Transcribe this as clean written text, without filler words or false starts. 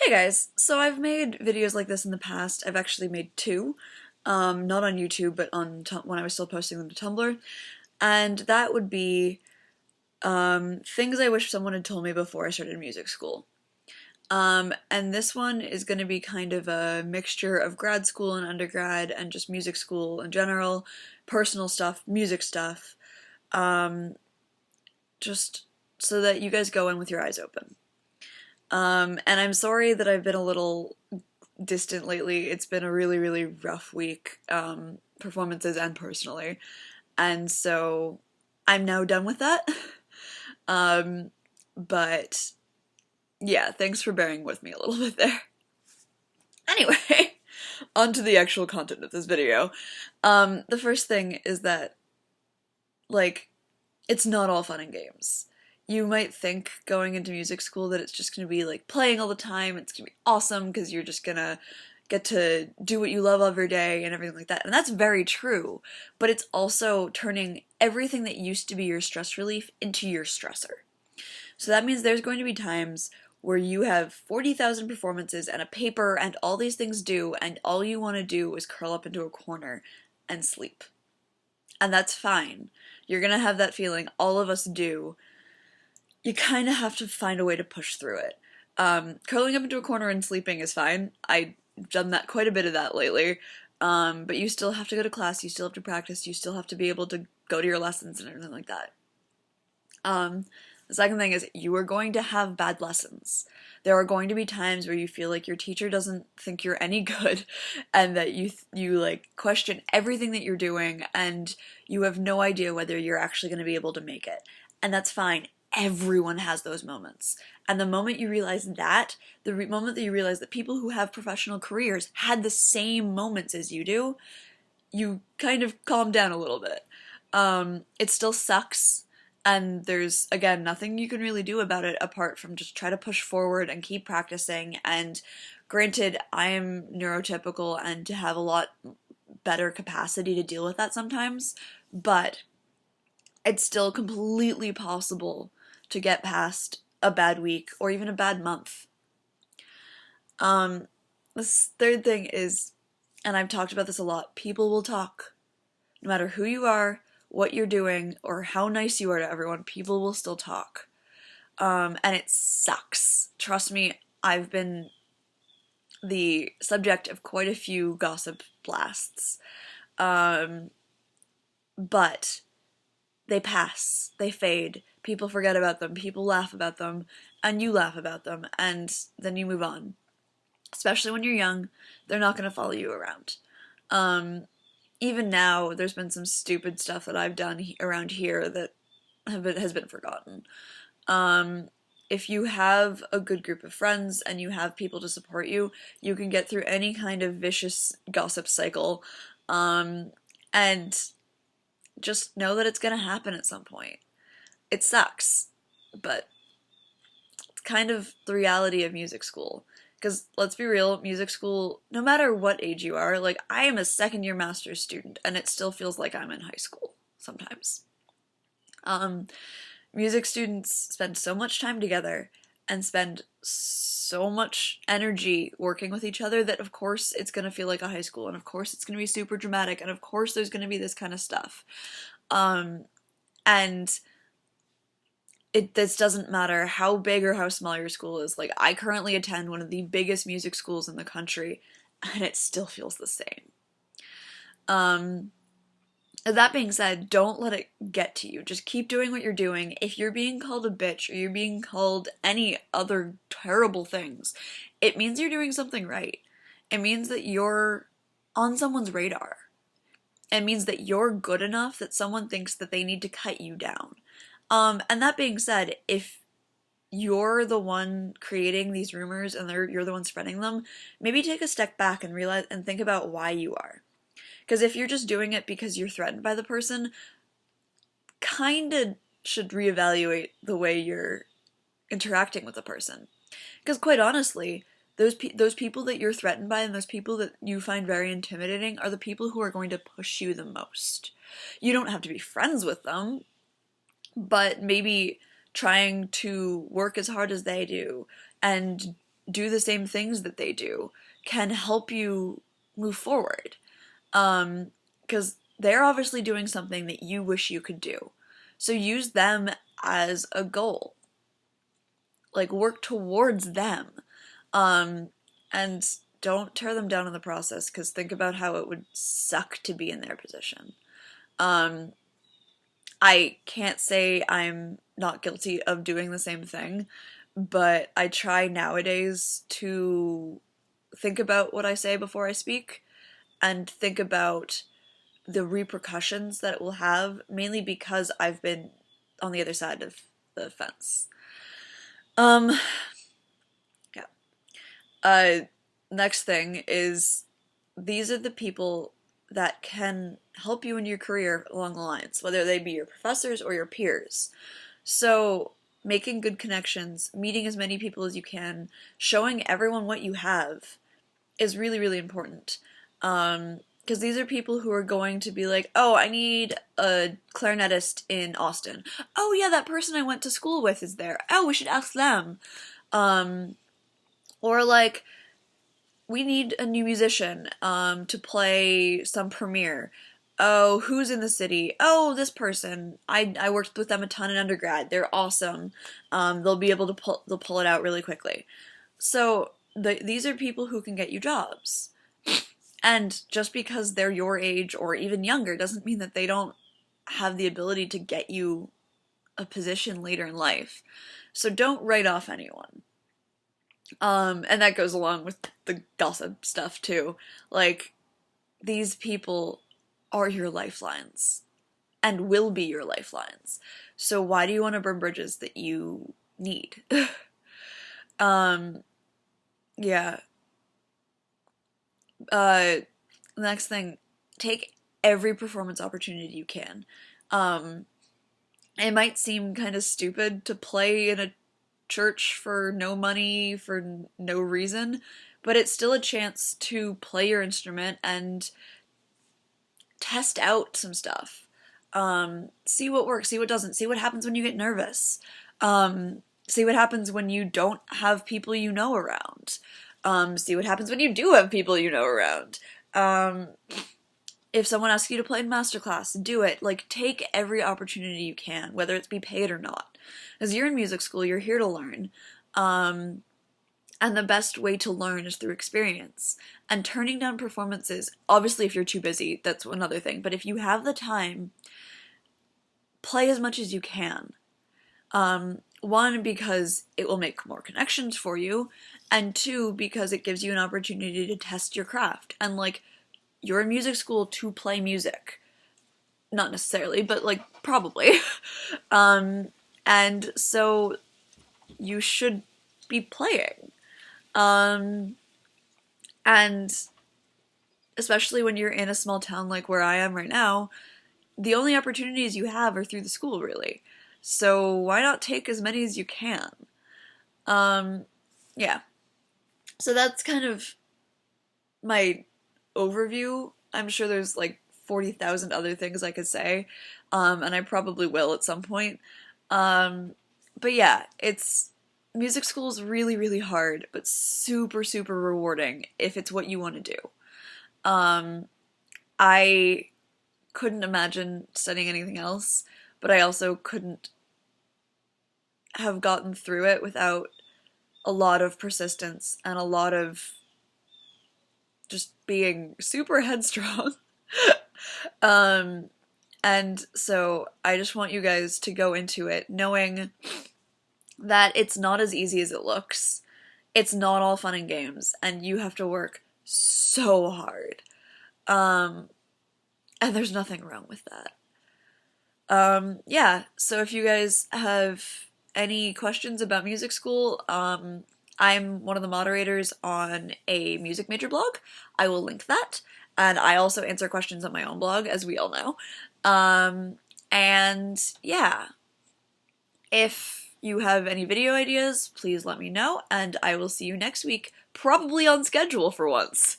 Hey guys, so I've made videos like this in the past. I've actually made two, not on YouTube, but on when I was still posting them to Tumblr, and that would be things I wish someone had told me before I started music school. And this one is going to be kind of a mixture of grad school and undergrad and just music school in general, personal stuff, music stuff, um, just so that you guys go in with your eyes open. And I'm sorry that I've been a little distant lately. It's been a really, really rough week, performances and personally. And so I'm now done with that. um, but yeah, thanks for bearing with me a little bit there. Anyway, on to the actual content of this video. The first thing is that, like, it's not all fun and games. You might think going into music school that it's just going to be like playing all the time, it's going to be awesome because you're just going to get to do what you love every day and everything like that. And that's very true, but it's also turning everything that used to be your stress relief into your stressor. So that means there's going to be times where you have 40,000 performances and a paper and all these things due, and all you want to do is curl up into a corner and sleep. And that's fine. You're gonna have that feeling. All of us do. You kind of have to find a way to push through it. Curling up into a corner and sleeping is fine. I've done that quite a bit of that lately. But you still have to go to class, you still have to practice, you still have to be able to go to your lessons and everything like that. The second thing is you are going to have bad lessons. There are going to be times where you feel like your teacher doesn't think you're any good and that you like question everything that you're doing and you have no idea whether you're actually going to be able to make it. And that's fine. Everyone has those moments. And the moment you realize that, moment that you realize that people who have professional careers had the same moments as you do, you kind of calm down a little bit. It still sucks, and there's, again, nothing you can really do about it apart from just try to push forward and keep practicing. And granted, I am neurotypical and to have a lot better capacity to deal with that sometimes, but it's still completely possible to get past a bad week or even a bad month. This third thing is, and I've talked about this a lot, people will talk. No matter who you are, what you're doing, or how nice you are to everyone, people will still talk. And it sucks. Trust me, I've been the subject of quite a few gossip blasts. But they pass, they fade, people forget about them, people laugh about them, and you laugh about them, and then you move on. Especially when you're young, they're not going to follow you around. Even now, there's been some stupid stuff that I've done around here that has been forgotten. If you have a good group of friends and you have people to support you, you can get through any kind of vicious gossip cycle. And just know that it's going to happen at some point. It sucks, but it's kind of the reality of music school. Because let's be real, music school, no matter what age you are, like I am a second-year master's student and it still feels like I'm in high school sometimes. Music students spend so much time together and spend so much energy working with each other that of course it's going to feel like a high school, and of course it's going to be super dramatic, and of course there's going to be this kind of stuff. And this doesn't matter how big or how small your school is. Like, I currently attend one of the biggest music schools in the country, and it still feels the same. That being said, don't let it get to you. Just keep doing what you're doing. If you're being called a bitch or you're being called any other terrible things, it means you're doing something right. It means that you're on someone's radar. It means that you're good enough that someone thinks that they need to cut you down. And that being said, if you're the one creating these rumors and you're the one spreading them, maybe take a step back and realize and think about why you are. Because if you're just doing it because you're threatened by the person, kinda should reevaluate the way you're interacting with the person. Because quite honestly, those people that you're threatened by and those people that you find very intimidating are the people who are going to push you the most. You don't have to be friends with them, but maybe trying to work as hard as they do and do the same things that they do can help you move forward. Because they're obviously doing something that you wish you could do. So use them as a goal. Like, work towards them. And don't tear them down in the process, because think about how it would suck to be in their position. I can't say I'm not guilty of doing the same thing, but I try nowadays to think about what I say before I speak, and think about the repercussions that it will have, mainly because I've been on the other side of the fence. Yeah. Next thing is, these are the people that can help you in your career along the lines, whether they be your professors or your peers. So, making good connections, meeting as many people as you can, showing everyone what you have is really, really important. Because these are people who are going to be like, oh, I need a clarinetist in Austin. Oh yeah, that person I went to school with is there. Oh, we should ask them. Or like, we need a new musician to play some premiere. Oh, who's in the city? Oh, this person. I worked with them a ton in undergrad. They're awesome. They'll be able to they'll pull it out really quickly. So these are people who can get you jobs. And just because they're your age or even younger doesn't mean that they don't have the ability to get you a position later in life. So don't write off anyone. And that goes along with the gossip stuff too. Like, these people are your lifelines and will be your lifelines. So why do you want to burn bridges that you need? Yeah. Next thing, take every performance opportunity you can. It might seem kind of stupid to play in a church for no money, for no reason, but it's still a chance to play your instrument and test out some stuff. See what works, see what doesn't, see what happens when you get nervous. See what happens when you don't have people you know around. See what happens when you do have people you know around. If someone asks you to play in masterclass, do it. Like, take every opportunity you can, whether it's be paid or not. Because you're in music school, you're here to learn. And the best way to learn is through experience. And turning down performances, obviously if you're too busy, that's another thing. But if you have the time, play as much as you can. One, because it will make more connections for you. And two, because it gives you an opportunity to test your craft. And like, you're in music school to play music. Not necessarily, but like, probably. And so you should be playing. And especially when you're in a small town like where I am right now, the only opportunities you have are through the school, really. So why not take as many as you can? Yeah. So that's kind of my overview. I'm sure there's like 40,000 other things I could say, and I probably will at some point. But yeah, music school is really, really hard, but super, super rewarding if it's what you want to do. I couldn't imagine studying anything else, but I also couldn't have gotten through it without a lot of persistence and a lot of just being super headstrong. And so I just want you guys to go into it knowing that it's not as easy as it looks. It's not all fun and games, and you have to work so hard. And there's nothing wrong with that. Yeah, so if you guys have any questions about music school, I'm one of the moderators on a music major blog. I will link that. And I also answer questions on my own blog, as we all know. And yeah, if you have any video ideas, please let me know, and I will see you next week, probably on schedule for once.